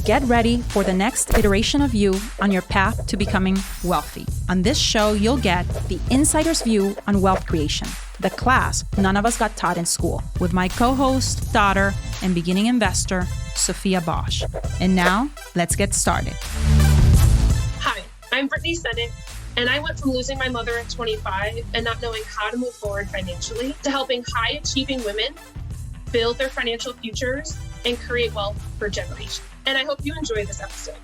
Get ready for the next iteration of you on your path to becoming wealthy. On this show, you'll get the insider's view on wealth creation, the class none of us got taught in school, with my co-host, daughter, and beginning investor, Sophia Bosch. And now, let's get started. Hi, I'm Brittni Sennett, and I went from losing my mother at 25 and not knowing how to move forward financially to helping high-achieving women build their financial futures and create wealth for generations. And I hope you enjoy this episode.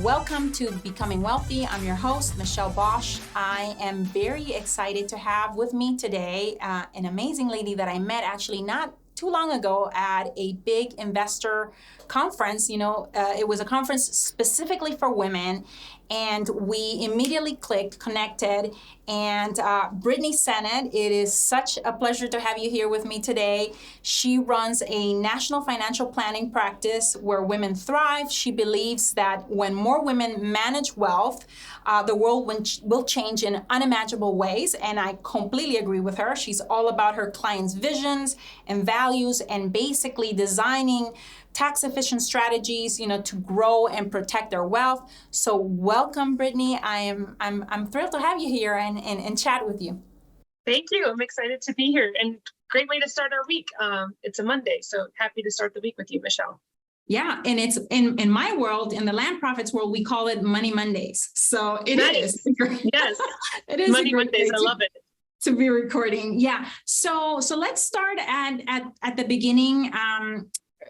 Welcome to Becoming Wealthy. I'm your host, Michelle Bosch. I am very excited to have with me today an amazing lady that I met actually not too long ago at a big investor conference. It was a conference specifically for women, and we immediately connected. And Brittni Sennett, it is such a pleasure to have you here with me today. She runs a national financial planning practice where women thrive. She believes that when more women manage wealth, the world will change in unimaginable ways. And I completely agree with her. She's all about her clients' visions and values and basically designing tax-efficient strategies, to grow and protect their wealth. So welcome, Brittni. I'm thrilled to have you here and chat with you. Thank you. I'm excited to be here, and great way to start our week. It's a Monday, so happy to start the week with you, Michelle. Yeah, and it's in my world, in the land profits world, we call it Money Mondays. So it is. Yes, it is Money Mondays. I love it. To be recording. Yeah. So let's start at the beginning.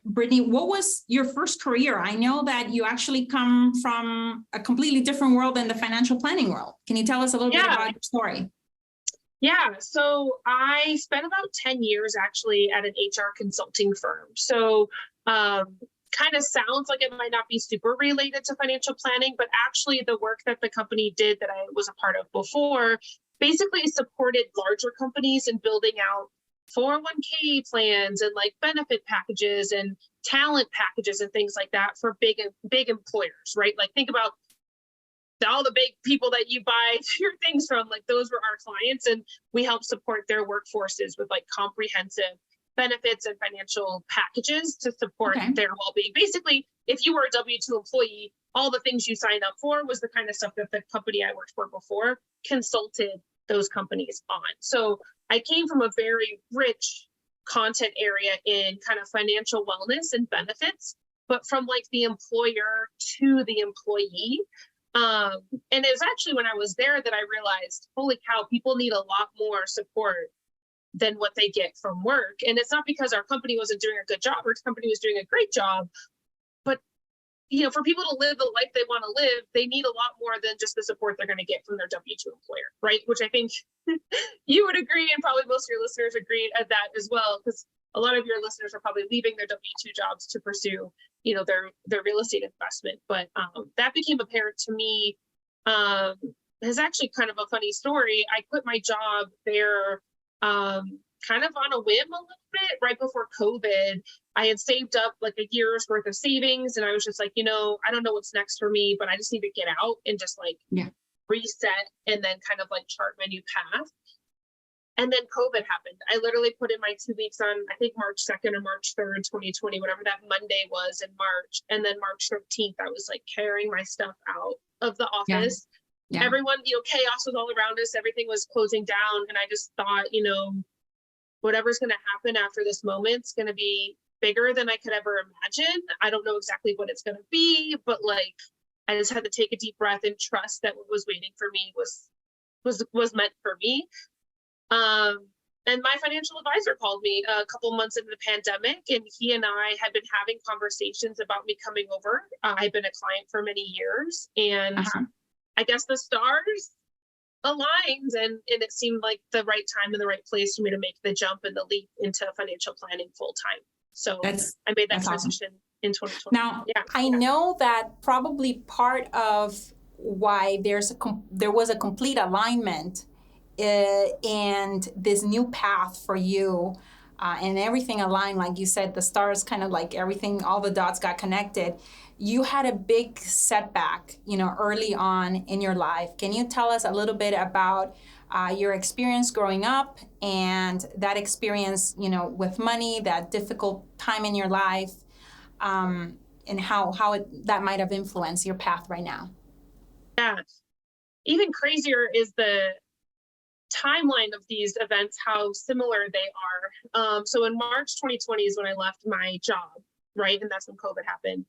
Brittni, what was your first career? I know that you actually come from a completely different world than the financial planning world. Can you tell us a little bit about your story? Yeah, so I spent about 10 years actually at an HR consulting firm. So kind of sounds like it might not be super related to financial planning, but actually the work that the company did that I was a part of before basically supported larger companies in building out 401k plans and like benefit packages and talent packages and things like that for big employers, right? Like think about all the big people that you buy your things from, like those were our clients, and we help support their workforces with like comprehensive benefits and financial packages to support their well-being. Basically, if you were a W-2 employee, all the things you signed up for was the kind of stuff that the company I worked for before consulted those companies on. So I came from a very rich content area in kind of financial wellness and benefits, but from like the employer to the employee. And it was actually when I was there that I realized, holy cow, people need a lot more support than what they get from work. And it's not because our company wasn't doing a good job, our company was doing a great job, but for people to live the life they want to live, they need a lot more than just the support they're going to get from their W-2 employer, right? Which I think you would agree, and probably most of your listeners agree at that as well, because a lot of your listeners are probably leaving their W-2 jobs to pursue, their real estate investment. But that became apparent to me. It's actually kind of a funny story. I quit my job there kind of on a whim a little bit right before COVID. I had saved up like a year's worth of savings, and I was just like, I don't know what's next for me, but I just need to get out and just reset and then kind of like chart my new path. And then COVID happened. I literally put in my 2 weeks on, I think March 2nd or March 3rd, 2020, whatever that Monday was in March. And then March 13th, I was like carrying my stuff out of the office. Yeah. Everyone, chaos was all around us. Everything was closing down. And I just thought, whatever's going to happen after this moment's going to be bigger than I could ever imagine. I don't know exactly what it's going to be, but like, I just had to take a deep breath and trust that what was waiting for me was meant for me. And my financial advisor called me a couple months into the pandemic, and he and I had been having conversations about me coming over. I've been a client for many years, and I guess the stars aligned, and it seemed like the right time and the right place for me to make the jump and the leap into financial planning full time. So I made that transition in 2020. Now, I know that probably part of why there was a complete alignment and this new path for you, and everything aligned, like you said, the stars kind of like everything, all the dots got connected. You had a big setback, early on in your life. Can you tell us a little bit about your experience growing up and that experience, with money, that difficult time in your life, that might have influenced your path right now. Yeah. Even crazier is the timeline of these events, how similar they are. So in March 2020 is when I left my job, right? And that's when COVID happened.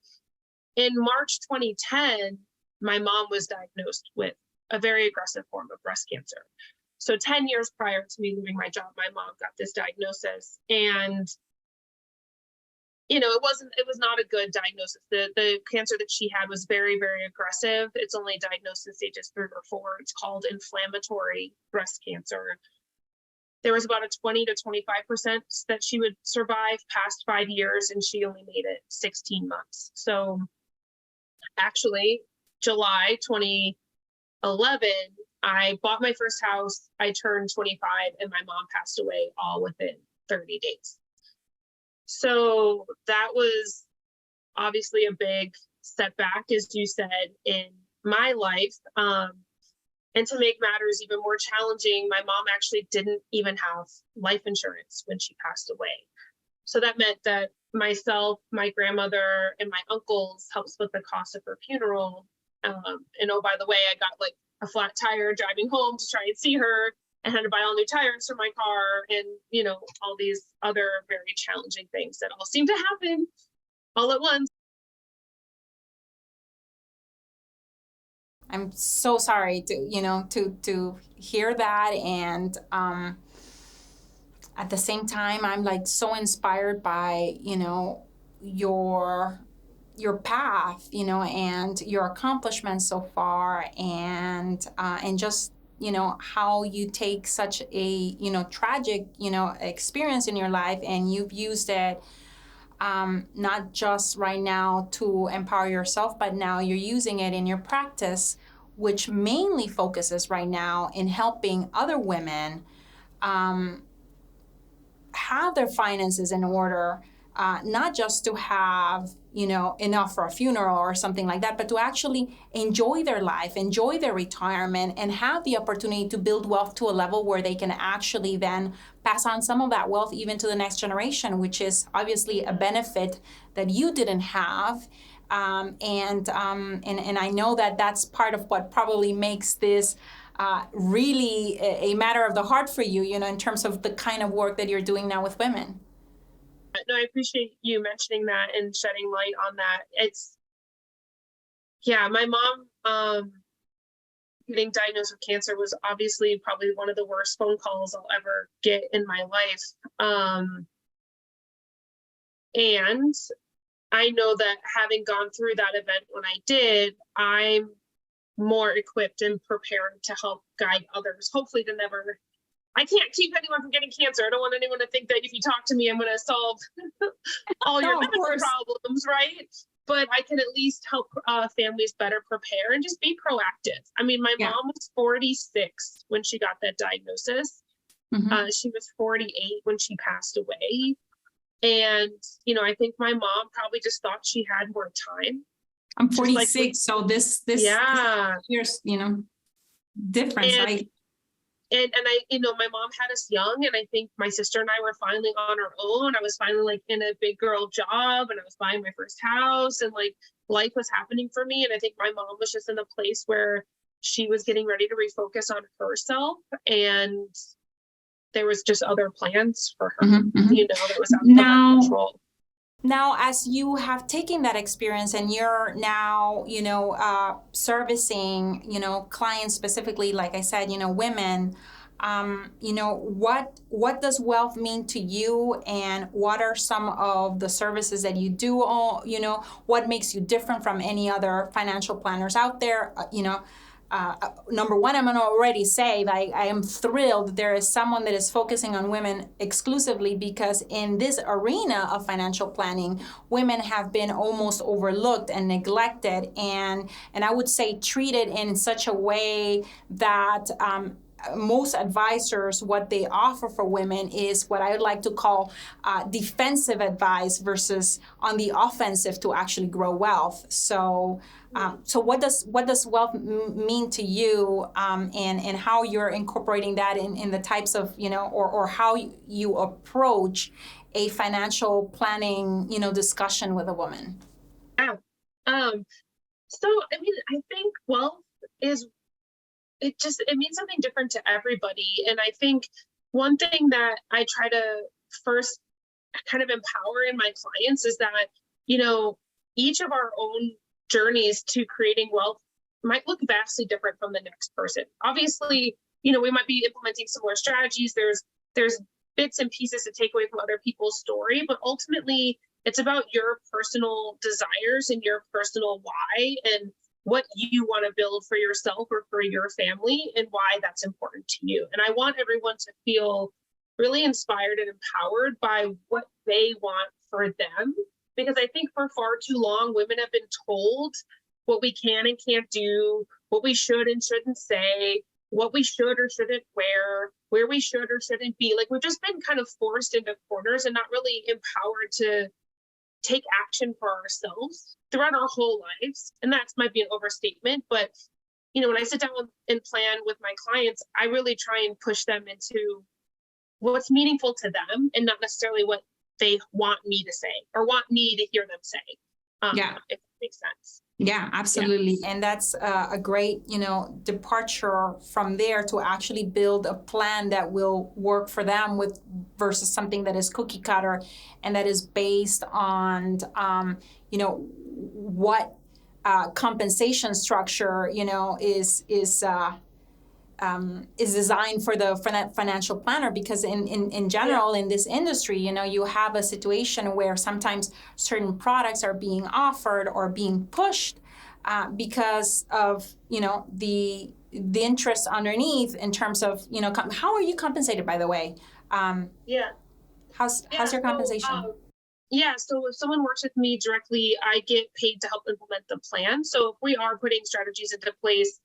In March 2010, my mom was diagnosed with a very aggressive form of breast cancer. So 10 years prior to me leaving my job, my mom got this diagnosis. And it was not a good diagnosis. The cancer that she had was very, very aggressive. It's only diagnosed in stages 3 or 4. It's called inflammatory breast cancer. There was about a 20 to 25% that she would survive past 5 years, and she only made it 16 months. So actually, July 2011, I bought my first house, I turned 25, and my mom passed away all within 30 days. So that was obviously a big setback, as you said, in my life. And to make matters even more challenging, my mom actually didn't even have life insurance when she passed away. So that meant that myself, my grandmother, and my uncles helped split the cost of her funeral. And oh, by the way, I got like a flat tire driving home to try and see her, and had to buy all new tires for my car, and all these other very challenging things that all seem to happen all at once. I'm so sorry to hear that, and at the same time, I'm like so inspired by your path, and your accomplishments so far, and just how you take such a tragic experience in your life, and you've used it not just right now to empower yourself, but now you're using it in your practice, which mainly focuses right now in helping other women have their finances in order, not just to have enough for a funeral or something like that, but to actually enjoy their life, enjoy their retirement, and have the opportunity to build wealth to a level where they can actually then pass on some of that wealth even to the next generation, which is obviously a benefit that you didn't have. And I know that that's part of what probably makes this really a matter of the heart for you, in terms of the kind of work that you're doing now with women. No, I appreciate you mentioning that and shedding light on that. My mom getting diagnosed with cancer was obviously probably one of the worst phone calls I'll ever get in my life. And I know that having gone through that event when I did, I'm more equipped and prepared to help guide others, hopefully to never. I can't keep anyone from getting cancer. I don't want anyone to think that if you talk to me, I'm going to solve all your medical problems, right? But I can at least help families better prepare and just be proactive. I mean, my mom was 46 when she got that diagnosis. Mm-hmm. She was 48 when she passed away. And, I think my mom probably just thought she had more time. I'm 46, so this here's, difference, right? And I, my mom had us young, and I think my sister and I were finally on our own. I was finally like in a big girl job, and I was buying my first house, and like life was happening for me. And I think my mom was just in a place where she was getting ready to refocus on herself, and there was just other plans for her, that was out of her control. Now, as you have taken that experience and you're now, servicing, clients specifically, like I said, women, what does wealth mean to you, and what are some of the services that you do? What makes you different from any other financial planners out there? Number one, I'm going to already say that I am thrilled that there is someone that is focusing on women exclusively, because in this arena of financial planning, women have been almost overlooked and neglected, and I would say treated in such a way that most advisors, what they offer for women is what I would like to call defensive advice versus on the offensive to actually grow wealth. So what does wealth mean to you, and how you're incorporating that in the types of, or how you approach a financial planning, discussion with a woman? Yeah. So, I mean, I think wealth is, it means something different to everybody. And I think one thing that I try to first kind of empower in my clients is that, you know, each of our own journeys to creating wealth might look vastly different from the next person. Obviously, we might be implementing similar strategies. There's bits and pieces to take away from other people's story, but ultimately it's about your personal desires and your personal why and what you want to build for yourself or for your family and why that's important to you. And I want everyone to feel really inspired and empowered by what they want for them. Because I think for far too long, women have been told what we can and can't do, what we should and shouldn't say, what we should or shouldn't wear, where we should or shouldn't be. Like, we've just been kind of forced into corners and not really empowered to take action for ourselves throughout our whole lives. And that might be an overstatement, but when I sit down and plan with my clients, I really try and push them into what's meaningful to them and not necessarily what they want me to say or want me to hear them say. Yeah. If that makes sense. Yeah, absolutely. Yeah. And that's a great, departure from there to actually build a plan that will work for them versus something that is cookie cutter and that is based on, what compensation structure, is designed for that financial planner. Because in general, in this industry, you have a situation where sometimes certain products are being offered or being pushed because of the interest underneath in terms of how are you compensated, by the way? How's your compensation? So if someone works with me directly, I get paid to help implement the plan. So if we are putting strategies into place,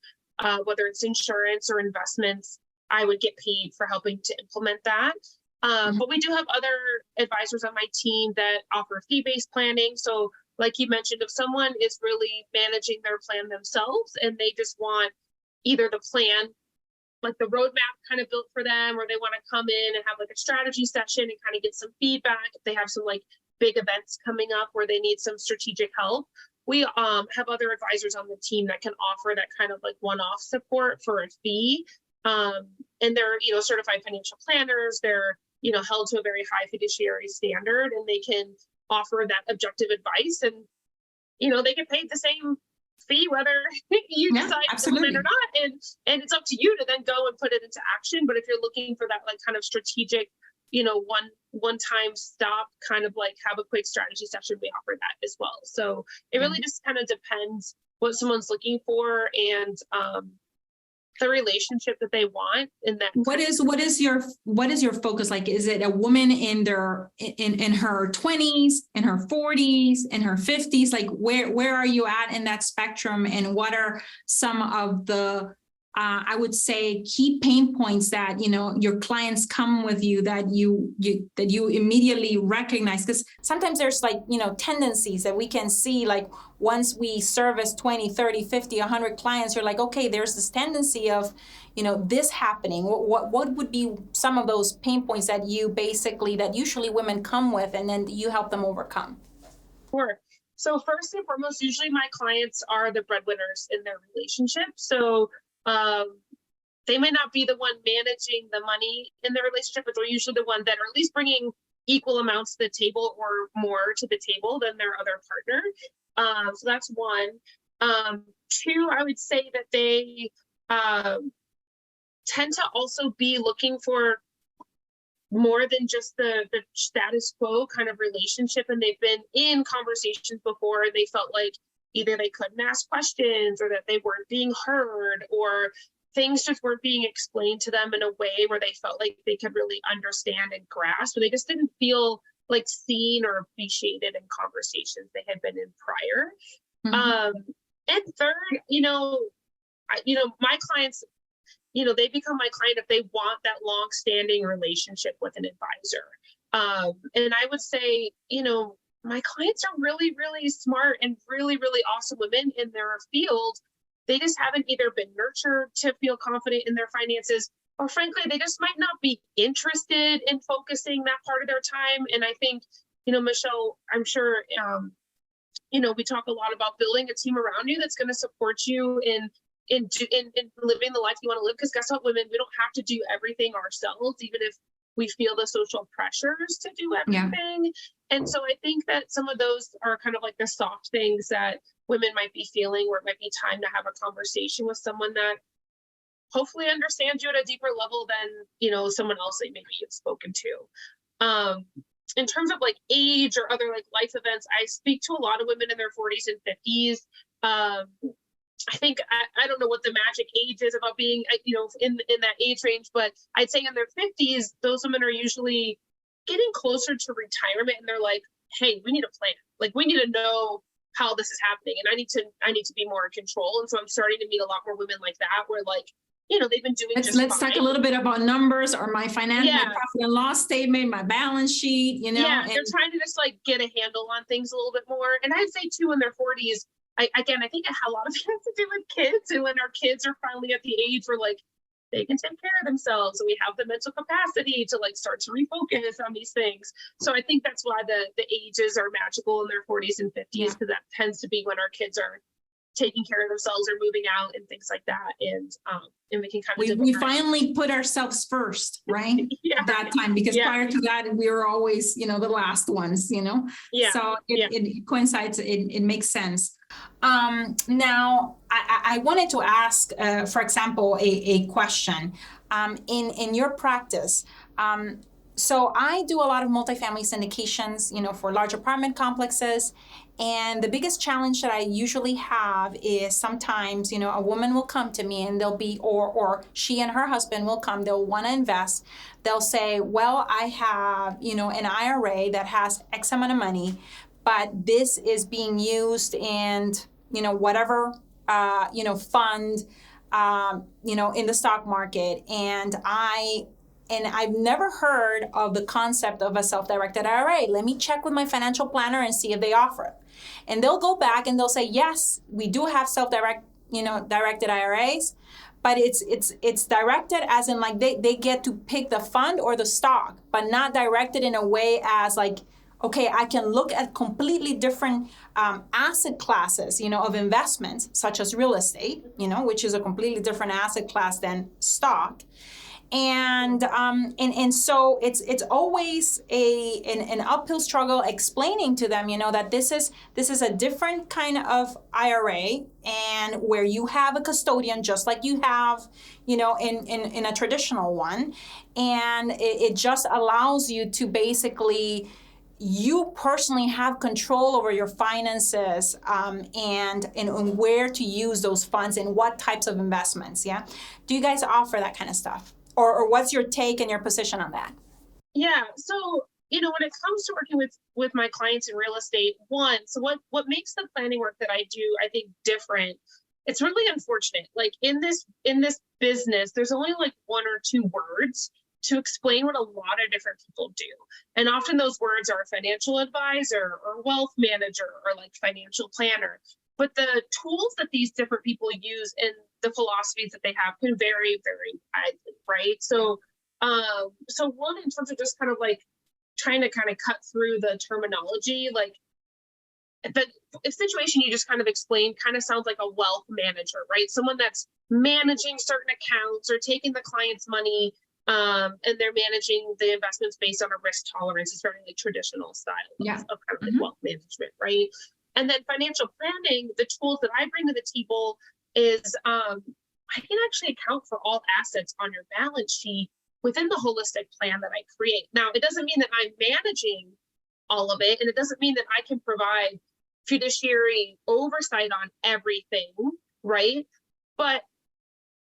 whether it's insurance or investments, I would get paid for helping to implement that. But we do have other advisors on my team that offer fee-based planning. So like you mentioned, if someone is really managing their plan themselves and they just want either the plan, like the roadmap kind of built for them, or they want to come in and have like a strategy session and kind of get some feedback, if they have some like big events coming up where they need some strategic help, we have other advisors on the team that can offer that kind of like one-off support for a fee. And they're, certified financial planners. They're, held to a very high fiduciary standard, and they can offer that objective advice. And, they get paid the same fee whether you decide to implement or not. And it's up to you to then go and put it into action. But if you're looking for that like kind of strategic, one-time stop, kind of like have a quick strategy session, we offer that as well. So it really just kind of depends what someone's looking for and the relationship that they want. And that what is your focus? Like, is it a woman in her 20s, in her 40s, in her 50s? Like, where are you at in that spectrum, and what are some of the I would say key pain points that your clients come with you that you immediately recognize? Because sometimes there's like tendencies that we can see, like once we service 20, 30, 50, 100 clients, you're like, okay, there's this tendency of this happening. What would be some of those pain points that usually women come with, and then you help them overcome? Sure. So first and foremost, usually my clients are the breadwinners in their relationship. So they may not be the one managing the money in the relationship, but they're usually the one that are at least bringing equal amounts to the table or more to the table than their other partner. So that's one. Two, I would say that they tend to also be looking for more than just the status quo kind of relationship. And they've been in conversations before and they felt like either they couldn't ask questions, or that they weren't being heard, or things just weren't being explained to them in a way where they felt like they could really understand and grasp, or they just didn't feel like seen or appreciated in conversations they had been in prior. And third, my clients, they become my client if they want that long-standing relationship with an advisor. And I would say, my clients are really, really smart and really, really awesome women in their field. They just haven't either been nurtured to feel confident in their finances, or frankly, they just might not be interested in focusing that part of their time. And I think, Michelle, I'm sure we talk a lot about building a team around you that's going to support you in living the life you want to live. Because guess what, women, we don't have to do everything ourselves, even if we feel the social pressures to do everything. Yeah. And so I think that some of those are kind of like the soft things that women might be feeling, where it might be time to have a conversation with someone that hopefully understands you at a deeper level than, someone else that maybe you've spoken to. In terms of like age or other like life events, I speak to a lot of women in their 40s and 50s. I think I don't know what the magic age is about being, in that age range, but I'd say in their 50s, those women are usually getting closer to retirement, and they're like, hey, we need a plan. Like, we need to know how this is happening, and I need to be more in control. And so I'm starting to meet a lot more women like that, where like, they've been doing let's talk a little bit about numbers, or my financial, my profit and loss statement, my balance sheet, they're trying to just like get a handle on things a little bit more. And I'd say too, in their 40s, I think a lot of it has to do with kids. And when our kids are finally at the age where like they can take care of themselves, and we have the mental capacity to like start to refocus on these things. So I think that's why the ages are magical in their 40s and 50s, because that tends to be when our kids are taking care of themselves or moving out and things like that. And we can kind of we finally put ourselves first, right? At that time, because prior to that, we were always, the last ones, so it coincides, it makes sense. Now I wanted to ask, for example, a question, in your practice. So I do a lot of multifamily syndications, for large apartment complexes. And the biggest challenge that I usually have is sometimes, a woman will come to me and they'll be, or she and her husband will come, they'll want to invest. They'll say, well, I have, an IRA that has X amount of money, but this is being used in, whatever, fund, in the stock market. And I've never heard of the concept of a self-directed IRA. Let me check with my financial planner and see if they offer it. And they'll go back and they'll say, yes, we do have directed IRAs, but it's directed as in like they get to pick the fund or the stock, but not directed in a way as like, okay, I can look at completely different asset classes, of investments, such as real estate, which is a completely different asset class than stock. And so it's always an uphill struggle explaining to them, that this is a different kind of IRA, and where you have a custodian just like you have, in a traditional one, and it just allows you to basically, you personally have control over your finances, and where to use those funds and what types of investments. Yeah, do you guys offer that kind of stuff? Or what's your take and your position on that? Yeah. So, when it comes to working with my clients in real estate, so what makes the planning work that I do, I think, different, it's really unfortunate. Like in this business, there's only like one or two words to explain what a lot of different people do. And often those words are financial advisor or wealth manager or like financial planner. But the tools that these different people use and the philosophies that they have can vary very widely, right? So, one, in terms of just kind of like trying to kind of cut through the terminology, like the situation you just kind of explained kind of sounds like a wealth manager, right? Someone that's managing certain accounts or taking the client's money, and they're managing the investments based on a risk tolerance. It's very like traditional style of kind of like wealth management, right? And then financial planning, the tools that I bring to the table is I can actually account for all assets on your balance sheet within the holistic plan that I create. Now, it doesn't mean that I'm managing all of it, and it doesn't mean that I can provide fiduciary oversight on everything, right? But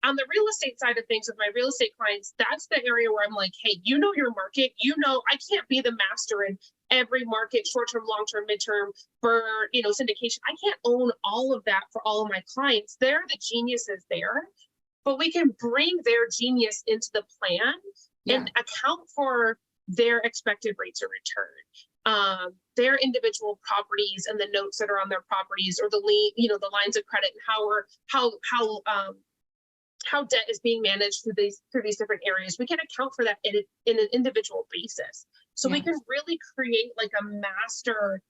on the real estate side of things with my real estate clients, that's the area where I'm like, hey, your market, I can't be the master in every market, short-term, long-term, midterm, for, syndication. I can't own all of that for all of my clients. They're the geniuses there, but we can bring their genius into the plan and account for their expected rates of return, their individual properties and the notes that are on their properties, or the the lines of credit, and how debt is being managed through these different areas. We can account for that in an individual basis. So we can really create like a master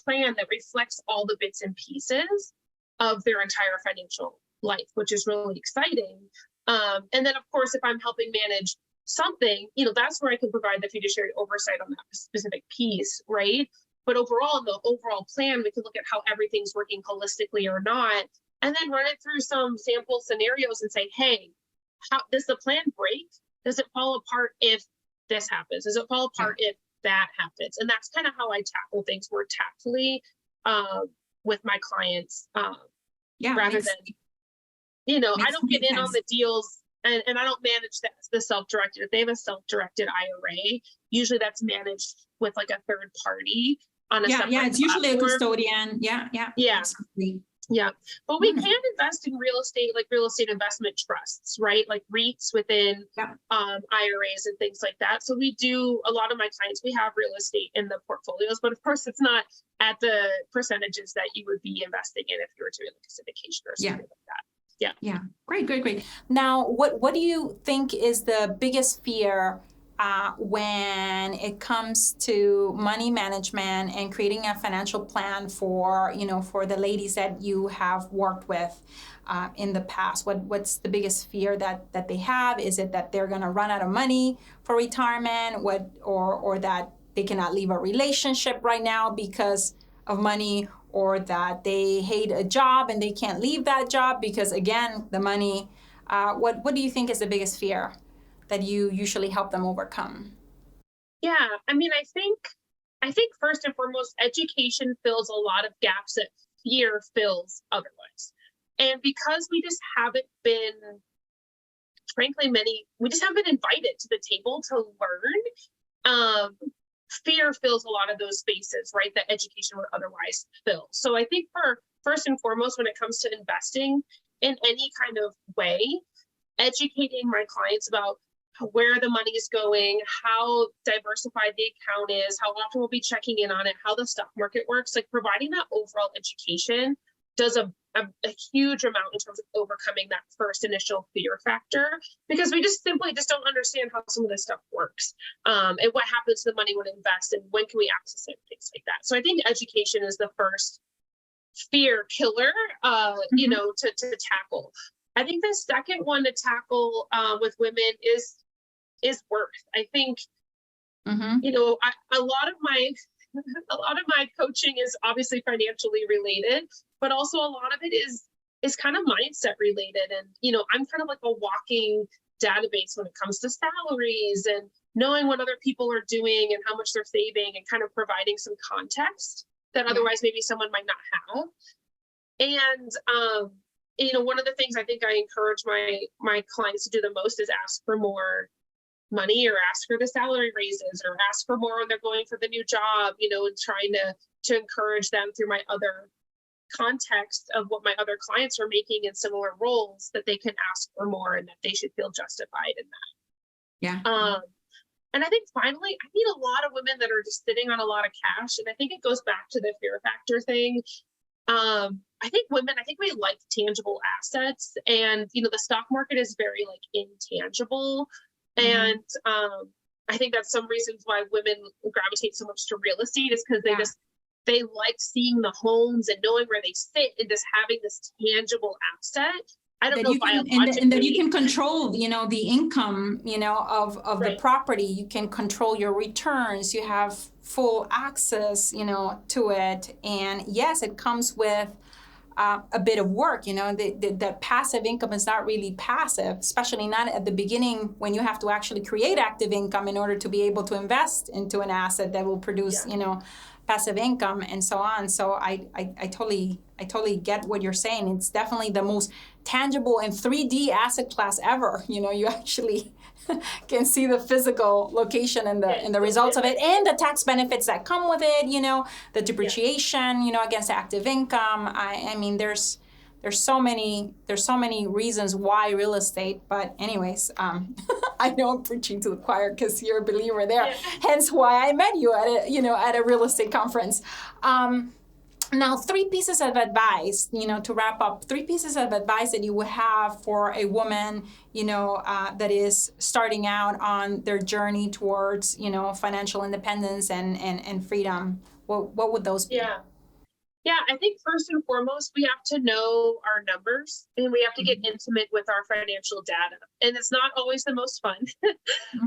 plan that reflects all the bits and pieces of their entire financial life, which is really exciting. And then, of course, if I'm helping manage something, that's where I can provide the fiduciary oversight on that specific piece, right? But overall, in the overall plan, we can look at how everything's working holistically or not, and then run it through some sample scenarios and say, hey, how does the plan break? Does it fall apart if this happens? Does it fall apart if that happens? And that's kind of how I tackle things more tactfully with my clients, rather than, I don't get in on the deals and I don't manage the self-directed. If they have a self-directed IRA, usually that's managed with like a third party on a separate it's usually a platform. custodian. Yeah. Absolutely. Yeah, but we can invest in real estate, like real estate investment trusts, right? Like REITs within IRAs and things like that. So we do, a lot of my clients, we have real estate in the portfolios, but of course it's not at the percentages that you would be investing in if you were doing like a syndication or something like that. Yeah. Great. Now, what do you think is the biggest fear when it comes to money management and creating a financial plan for the ladies that you have worked with in the past? What's the biggest fear that they have? Is it that they're going to run out of money for retirement, or that they cannot leave a relationship right now because of money, or that they hate a job and they can't leave that job because, again, the money? What do you think is the biggest fear that you usually help them overcome? Yeah, I mean, I think first and foremost, education fills a lot of gaps that fear fills otherwise. And because we just haven't been, frankly, we just haven't been invited to the table to learn, fear fills a lot of those spaces, right, that education would otherwise fill. So I think first and foremost, when it comes to investing in any kind of way, educating my clients about where the money is going, how diversified the account is, how often we'll be checking in on it, how the stock market works, like providing that overall education does a huge amount in terms of overcoming that first initial fear factor, because we just simply don't understand how some of this stuff works, and what happens to the money when it invests and when can we access it, things like that. So I think education is the first fear killer, to tackle. I think the second one to tackle with women is worth. I think, a lot of my coaching is obviously financially related, but also a lot of it is kind of mindset related. And, I'm kind of like a walking database when it comes to salaries and knowing what other people are doing and how much they're saving and kind of providing some context that otherwise maybe someone might not have. And, one of the things I think I encourage my clients to do the most is ask for more money, or ask for the salary raises, or ask for more when they're going for the new job, and trying to encourage them through my other context of what my other clients are making in similar roles, that they can ask for more and that they should feel justified in that. Yeah. And I think finally, I meet a lot of women that are just sitting on a lot of cash. And I think it goes back to the fear factor thing. I think we like tangible assets, and, the stock market is very like intangible. And I think that's some reasons why women gravitate so much to real estate, is because they like seeing the homes and knowing where they sit and just having this tangible asset. I don't know biologically. And that you can control, the income, of the property. You can control your returns. You have full access, to it. And yes, it comes with a bit of work. The passive income is not really passive, especially not at the beginning, when you have to actually create active income in order to be able to invest into an asset that will produce, passive income and so on. So I totally get what you're saying. It's definitely the most tangible and 3D asset class ever. You actually can see the physical location and the results of it, and the tax benefits that come with it, the depreciation, against active income. I mean, there's so many reasons why real estate, but anyways, I know I'm preaching to the choir because you're a believer there. Yeah. Hence why I met you at a real estate conference. Now, 3 pieces of advice, to wrap up, 3 pieces of advice that you would have for a woman, that is starting out on their journey towards, financial independence and freedom. What would those be? Yeah, I think first and foremost, we have to know our numbers and we have to get intimate with our financial data. And it's not always the most fun,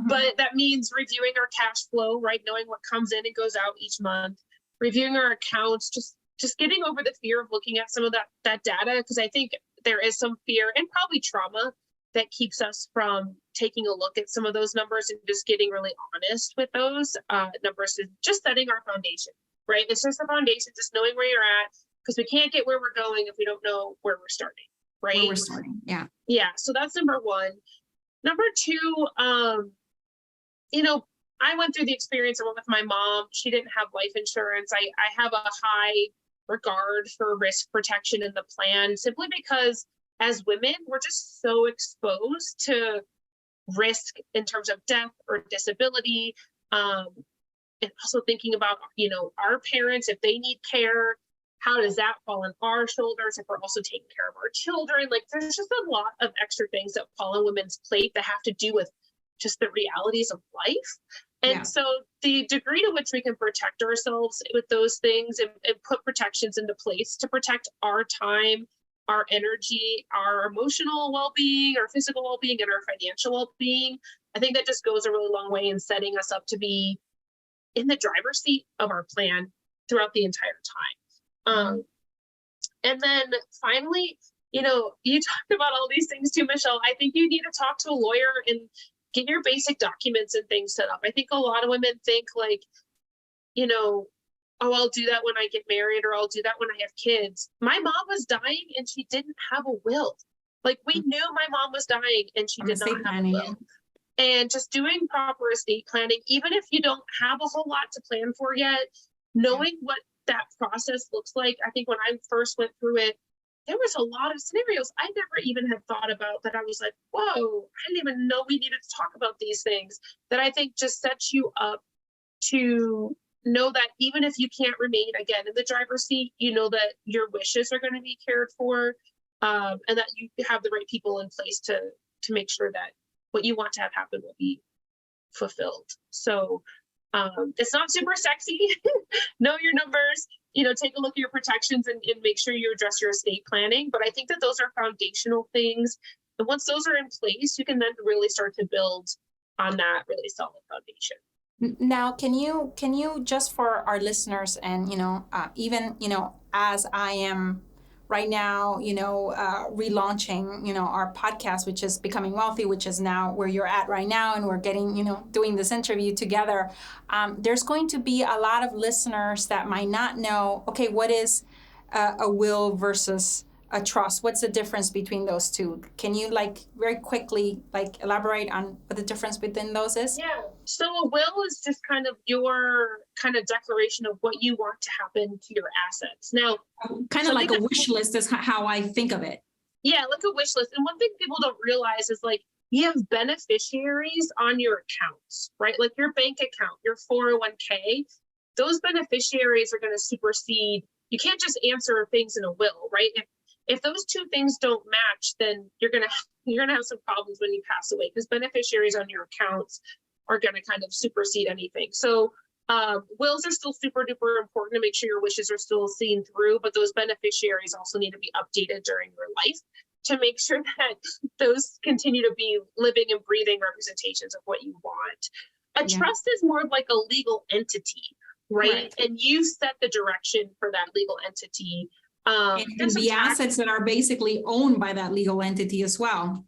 but that means reviewing our cash flow, right? Knowing what comes in and goes out each month, reviewing our accounts, just getting over the fear of looking at some of that data. Because I think there is some fear and probably trauma that keeps us from taking a look at some of those numbers and just getting really honest with those numbers and just setting our foundation. Right? It's just the foundation, just knowing where you're at, because we can't get where we're going if we don't know where we're starting, right? Where we're starting, yeah. Yeah, so that's number one. Number two, you know, I went through the experience with my mom. She didn't have life insurance. I have a high regard for risk protection in the plan, simply because as women, we're just so exposed to risk in terms of death or disability. And also thinking about, you know, our parents, if they need care, how does that fall on our shoulders if we're also taking care of our children? Like there's just a lot of extra things that fall on women's plate that have to do with just the realities of life. And so the degree to which we can protect ourselves with those things and put protections into place to protect our time, our energy, our emotional well-being, our physical well-being, and our financial well-being, I think that just goes a really long way in setting us up to be in the driver's seat of our plan throughout the entire time. And then finally, you know, you talked about all these things too, Michelle. I think you need to talk to a lawyer and get your basic documents and things set up. I think a lot of women think like, you know, oh, I'll do that when I get married, or I'll do that when I have kids. My mom was dying and she didn't have a will. Like we knew my mom was dying and she did not have a will. And just doing proper estate planning, even if you don't have a whole lot to plan for yet, knowing what that process looks like. I think when I first went through it, there was a lot of scenarios I never even had thought about that I was like, whoa, I didn't even know we needed to talk about these things, that I think just sets you up to know that even if you can't remain again in the driver's seat, you know that your wishes are going to be cared for, and that you have the right people in place to make sure that what you want to have happen will be fulfilled. So it's not super sexy. Know your numbers, you know, take a look at your protections and make sure you address your estate planning. But I think that those are foundational things. And once those are in place, you can then really start to build on that really solid foundation. Now, can you just for our listeners and, you know, even, you know, as I am right now, you know, relaunching, you know, our podcast, which is Becoming Wealthy, which is now where you're at right now, and we're getting, you know, doing this interview together. There's going to be a lot of listeners that might not know, okay, what is a will versus a trust? What's the difference between those two? Can you like very quickly like elaborate on what the difference between those is? Yeah. So a will is just kind of your kind of declaration of what you want to happen to your assets. Now, kind of like a wish list is how I think of it. Yeah, like a wish list. And one thing people don't realize is like you have beneficiaries on your accounts, right? Like your bank account, your 401k, those beneficiaries are going to supersede. You can't just answer things in a will, right? If those two things don't match, then you're gonna have some problems when you pass away, because beneficiaries on your accounts are gonna kind of supersede anything. So wills are still super duper important to make sure your wishes are still seen through, but those beneficiaries also need to be updated during your life to make sure that those continue to be living and breathing representations of what you want. A trust is more like a legal entity, right? And you set the direction for that legal entity. And the assets that are basically owned by that legal entity as well.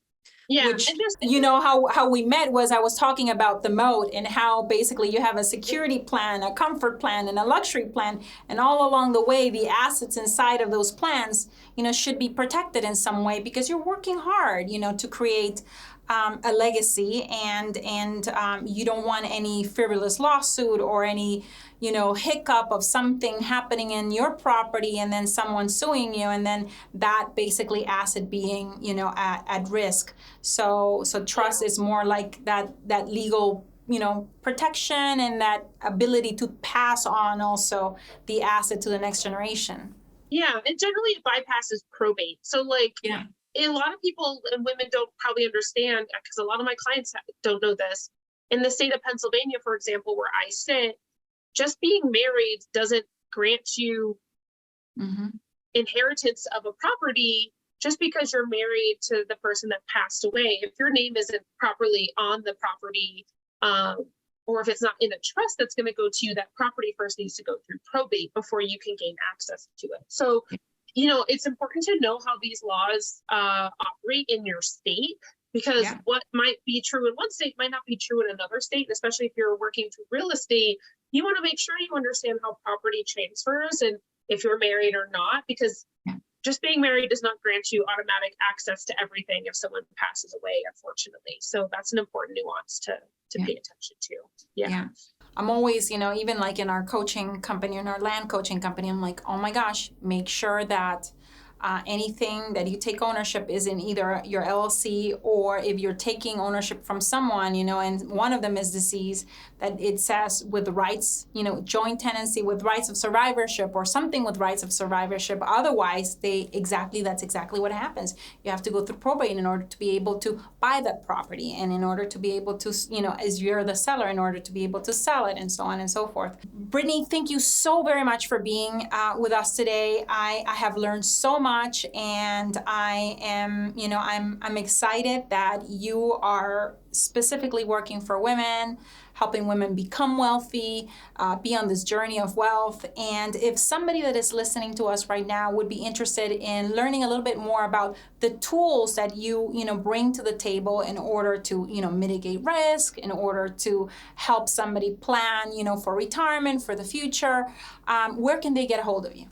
Yeah. Which, you know, how we met was I was talking about the moat and how basically you have a security plan, a comfort plan, and a luxury plan. And all along the way, the assets inside of those plans, you know, should be protected in some way because you're working hard, you know, to create a legacy, and you don't want any frivolous lawsuit or any, you know, hiccup of something happening in your property and then someone suing you and then that basically asset being, you know, at risk. So trust is more like that legal, you know, protection and that ability to pass on also the asset to the next generation. Yeah, and generally it bypasses probate. So like, a lot of people and women don't probably understand, because a lot of my clients don't know this. In the state of Pennsylvania, for example, where I sit, just being married doesn't grant you inheritance of a property just because you're married to the person that passed away. If your name isn't properly on the property, or if it's not in a trust that's going to go to you, that property first needs to go through probate before you can gain access to it. So, it's important to know how these laws operate in your state, because what might be true in one state might not be true in another state. And especially if you're working through real estate, you want to make sure you understand how property transfers and if you're married or not, because just being married does not grant you automatic access to everything if someone passes away, unfortunately. So that's an important nuance to pay attention to. Yeah. I'm always, even like in our coaching company, in our land coaching company, I'm like, oh my gosh, make sure that anything that you take ownership is in either your LLC, or if you're taking ownership from someone, and one of them is deceased, that it says with rights, joint tenancy with rights of survivorship or something with rights of survivorship. Otherwise, that's exactly what happens. You have to go through probate in order to be able to buy that property, and in order to be able to, as you're the seller, in order to be able to sell it, and so on and so forth. Brittni, thank you so very much for being with us today. I have learned so much, and I am, I'm excited that you are specifically working for women, helping women become wealthy, be on this journey of wealth. And if somebody that is listening to us right now would be interested in learning a little bit more about the tools that you bring to the table in order to mitigate risk, in order to help somebody plan for retirement, for the future, where can they get a hold of you?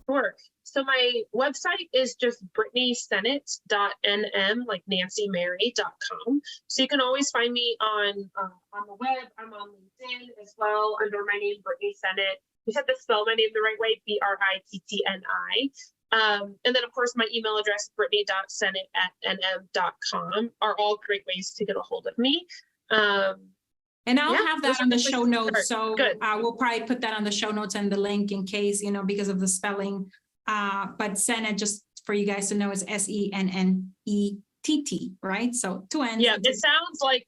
Sure. So my website is just brittnisennett.nm, like NancyMary.com. So you can always find me on the web. I'm on LinkedIn as well under my name, Brittni Sennett. You have to spell my name the right way, Brittni. And then, of course, my email address, brittni.sennett@nm.com, are all great ways to get a hold of me. And I'll have that on the show notes. So we'll probably put that on the show notes and the link in case, because of the spelling. But Sennett, just for you guys to know, is Sennett, right? So 2 N's. Yeah, it sounds like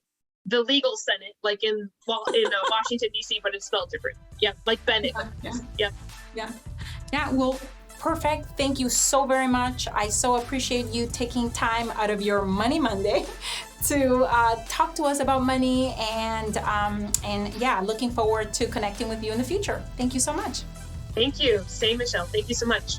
the legal Senate, like in Washington, D.C., but it's spelled different. Yeah, like Bennett. Yeah, well, perfect. Thank you so very much. I so appreciate you taking time out of your Money Monday to talk to us about money, and looking forward to connecting with you in the future. Thank you so much. Thank you. Same, Michelle. Thank you so much.